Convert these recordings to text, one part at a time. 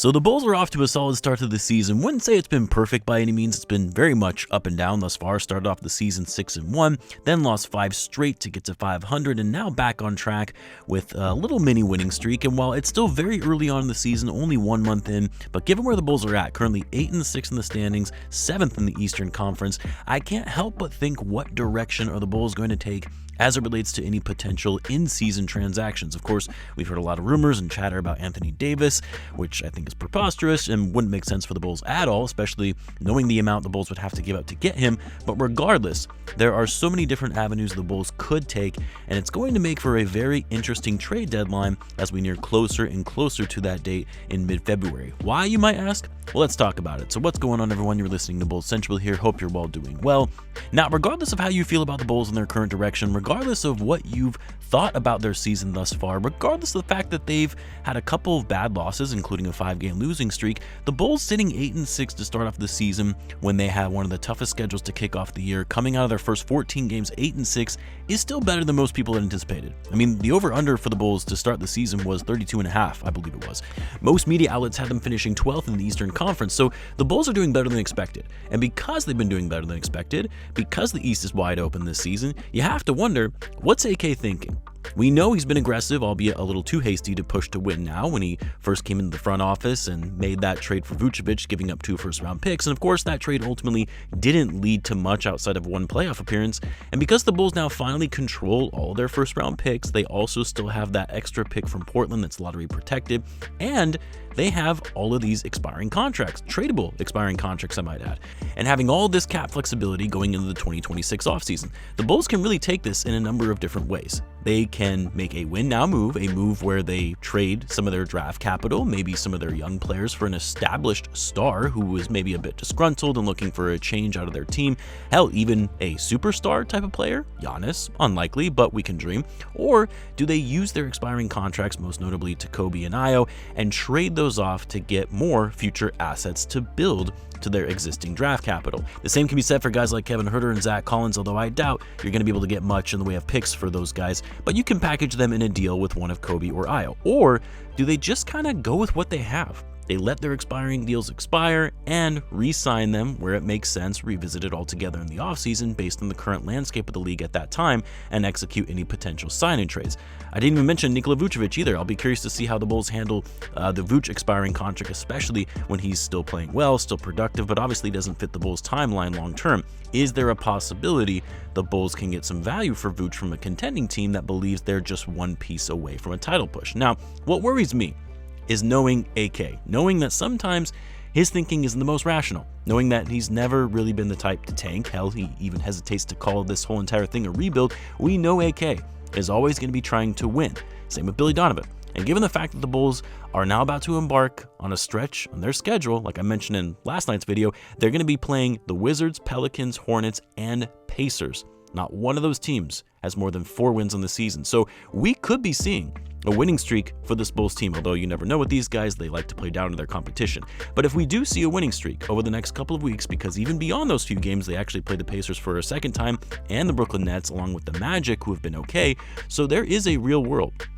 So the Bulls are off to a solid start to the season. Wouldn't say it's been perfect by any means. It's been very much up and down thus far. Started off the season 6-1, then lost 5 straight to get to 500, and now back on track with a little mini winning streak. And while it's still very early on in the season, only 1 month in, but given where the Bulls are at, currently 8-6 in the standings, 7th in the Eastern Conference, I can't help but think, what direction are the Bulls going to take as it relates to any potential in-season transactions? Of course, we've heard a lot of rumors and chatter about Anthony Davis, which I think is preposterous and wouldn't make sense for the Bulls at all, especially knowing the amount the Bulls would have to give up to get him. But regardless, there are so many different avenues the Bulls could take, and it's going to make for a very interesting trade deadline as we near closer and closer to that date in mid-February. Why, you might ask? Well, let's talk about it. So what's going on, everyone? You're listening to Bulls Central here. Hope you're all doing well. Now, regardless of how you feel about the Bulls and their current direction, regardless of what you've thought about their season thus far, regardless of the fact that they've had a couple of bad losses, including a 5-game losing streak, the Bulls sitting 8-6 to start off the season when they had one of the toughest schedules to kick off the year, coming out of their first 14 games 8-6, is still better than most people had anticipated. I mean, the over-under for the Bulls to start the season was 32.5, I believe it was. Most media outlets had them finishing 12th in the Eastern Conference, so the Bulls are doing better than expected. And because they've been doing better than expected, because the East is wide open this season, you have to wonder, what's AK thinking? We know he's been aggressive, albeit a little too hasty to push to win now when he first came into the front office and made that trade for Vucevic, giving up 2 first-round picks. And of course, that trade ultimately didn't lead to much outside of 1 playoff appearance. And because the Bulls now finally control all their first-round picks, they also still have that extra pick from Portland that's lottery protected. And they have all of these expiring contracts, tradable expiring contracts, I might add. And having all this cap flexibility going into the 2026 offseason, the Bulls can really take this in a number of different ways. They can make a win-now move, a move where they trade some of their draft capital, maybe some of their young players, for an established star who was maybe a bit disgruntled and looking for a change out of their team. Hell, even a superstar type of player, Giannis, unlikely, but we can dream. Or do they use their expiring contracts, most notably to Kobe and Ayo, and trade those off to get more future assets to build to their existing draft capital? The same can be said for guys like Kevin Huerter and Zach Collins, although I doubt you're going to be able to get much in the way of picks for those guys, but you can package them in a deal with one of Kobe or Ayo. Or do they just kind of go with what they have? They let their expiring deals expire and re-sign them where it makes sense, revisit it all together in the offseason based on the current landscape of the league at that time, and execute any potential sign-in trades. I didn't even mention Nikola Vucevic either. I'll be curious to see how the Bulls handle the Vuce expiring contract, especially when he's still playing well, still productive, but obviously doesn't fit the Bulls' timeline long term. Is there a possibility the Bulls can get some value for Vuce from a contending team that believes they're just one piece away from a title push? Now, what worries me is knowing AK, knowing that sometimes his thinking isn't the most rational, knowing that he's never really been the type to tank. Hell, he even hesitates to call this whole entire thing a rebuild. We know AK is always going to be trying to win. Same with Billy Donovan. And given the fact that the Bulls are now about to embark on a stretch on their schedule, like I mentioned in last night's video, they're going to be playing the Wizards, Pelicans, Hornets, and Pacers. Not one of those teams has more than 4 wins on the season. So we could be seeing a winning streak for this Bulls team, although you never know with these guys, they like to play down to their competition. But if we do see a winning streak over the next couple of weeks, because even beyond those few games, they actually played the Pacers for a second time and the Brooklyn Nets, along with the Magic, who have been okay. So there is a real world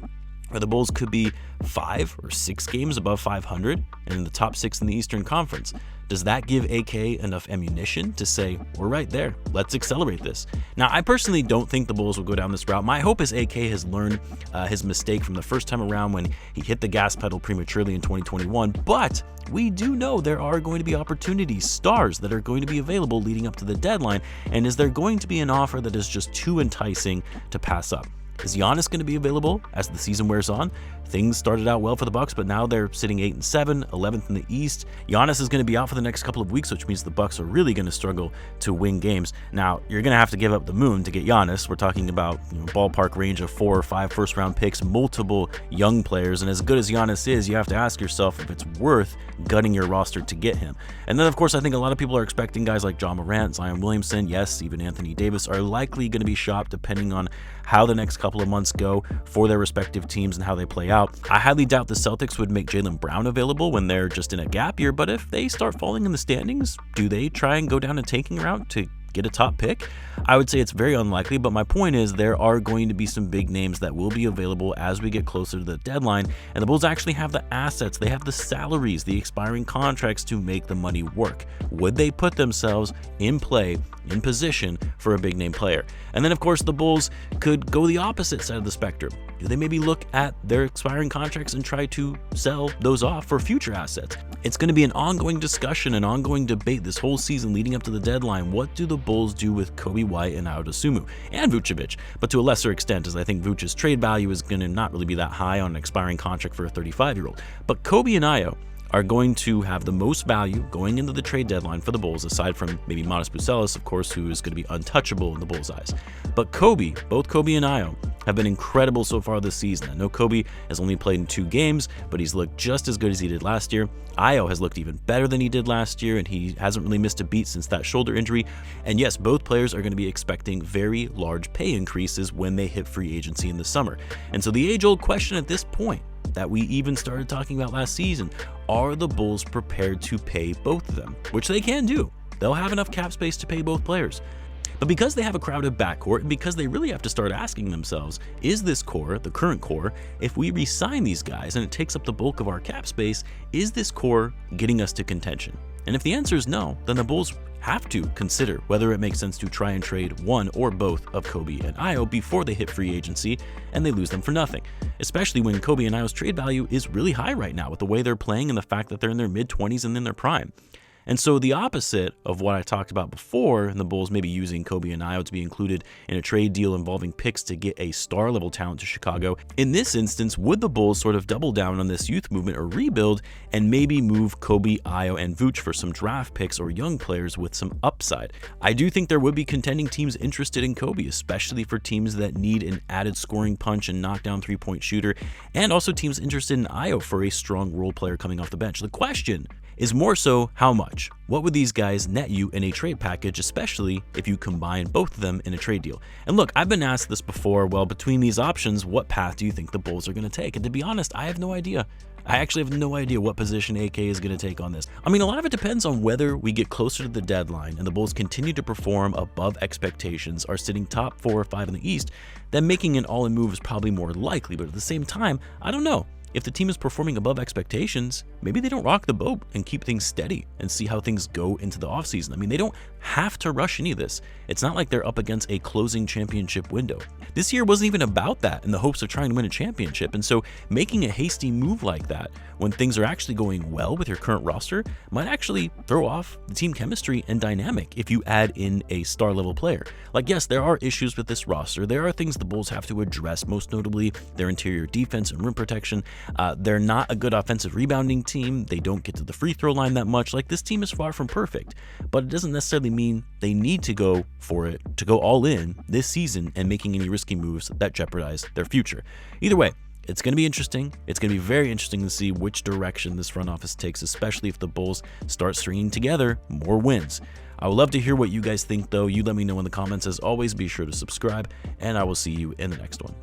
where the Bulls could be 5 or 6 games above 500 and in the top 6 in the Eastern Conference. Does that give AK enough ammunition to say, we're right there, let's accelerate this? Now, I personally don't think the Bulls will go down this route. My hope is AK has learned his mistake from the first time around when he hit the gas pedal prematurely in 2021, but we do know there are going to be opportunities, stars that are going to be available leading up to the deadline, and is there going to be an offer that is just too enticing to pass up? Is Giannis going to be available as the season wears on? Things started out well for the Bucks, but now they're sitting 8-7, 11th in the East. Giannis is going to be out for the next couple of weeks, which means the Bucks are really going to struggle to win games. Now, you're going to have to give up the moon to get Giannis. We're talking about ballpark range of 4 or 5 first-round picks, multiple young players, and as good as Giannis is, you have to ask yourself if it's worth gutting your roster to get him. And then, of course, I think a lot of people are expecting guys like Ja Morant, Zion Williamson, yes, even Anthony Davis are likely going to be shopped depending on how the next couple of months go for their respective teams and how they play out. I highly doubt the Celtics would make Jaylen Brown available when they're just in a gap year, but if they start falling in the standings, do they try and go down a tanking route to get a top pick? I would say it's very unlikely, but my point is there are going to be some big names that will be available as we get closer to the deadline, and the Bulls actually have the assets, they have the salaries, the expiring contracts to make the money work. Would they put themselves in play, in position for a big name player? And then of course the Bulls could go the opposite side of the spectrum. Do they maybe look at their expiring contracts and try to sell those off for future assets? It's going to be an ongoing discussion, an ongoing debate this whole season leading up to the deadline. What do the Bulls do with Coby White and Ayo Dosunmu and Vucevic? But to a lesser extent, as I think Vucevic's trade value is going to not really be that high on an expiring contract for a 35-year-old. But Coby and Ayo are going to have the most value going into the trade deadline for the Bulls, aside from maybe Matas Buzelis, of course, who is going to be untouchable in the Bulls' eyes. But Coby, both Coby and Ayo, have been incredible so far this season. I know Coby has only played in 2 games, but he's looked just as good as he did last year. Ayo has looked even better than he did last year, and he hasn't really missed a beat since that shoulder injury. And yes, both players are going to be expecting very large pay increases when they hit free agency in the summer. And so the age-old question at this point that we even started talking about last season, are the Bulls prepared to pay both of them? Which they can do. They'll have enough cap space to pay both players. But because they have a crowded backcourt, and because they really have to start asking themselves, is this core, the current core, if we re-sign these guys and it takes up the bulk of our cap space, is this core getting us to contention? And if the answer is no, then the Bulls have to consider whether it makes sense to try and trade one or both of Coby and Ayo before they hit free agency and they lose them for nothing, especially when Coby and Ayo's trade value is really high right now with the way they're playing and the fact that they're in their mid-20s and in their prime. And so the opposite of what I talked about before, and the Bulls maybe using Coby and Ayo to be included in a trade deal involving picks to get a star-level talent to Chicago, in this instance, would the Bulls sort of double down on this youth movement or rebuild and maybe move Coby, Ayo, and Vooch for some draft picks or young players with some upside? I do think there would be contending teams interested in Coby, especially for teams that need an added scoring punch and knockdown three-point shooter, and also teams interested in Ayo for a strong role player coming off the bench. The question is more so how much. What would these guys net you in a trade package, especially if you combine both of them in a trade deal? And look, I've been asked this before, well, between these options, what path do you think the Bulls are going to take? And to be honest, I have no idea. I actually have no idea what position AK is going to take on this. I mean, a lot of it depends on whether we get closer to the deadline and the Bulls continue to perform above expectations, are sitting top 4 or 5 in the East, then making an all-in move is probably more likely. But at the same time, I don't know. If the team is performing above expectations, maybe they don't rock the boat and keep things steady and see how things go into the offseason. I mean, they don't have to rush any of this. It's not like they're up against a closing championship window. This year wasn't even about that in the hopes of trying to win a championship. And so making a hasty move like that when things are actually going well with your current roster might actually throw off the team chemistry and dynamic if you add in a star-level player. Like, yes, there are issues with this roster. There are things the Bulls have to address, most notably their interior defense and rim protection. They're not a good offensive rebounding team. They don't get to the free throw line that much. Like, this team is far from perfect, but it doesn't necessarily mean they need to go for it, to go all in this season and making any risky moves that jeopardize their future. Either way, it's going to be interesting. It's going to be very interesting to see which direction this front office takes, especially if the Bulls start stringing together more wins. I would love to hear what you guys think, though. You let me know in the comments. As always, be sure to subscribe, and I will see you in the next one.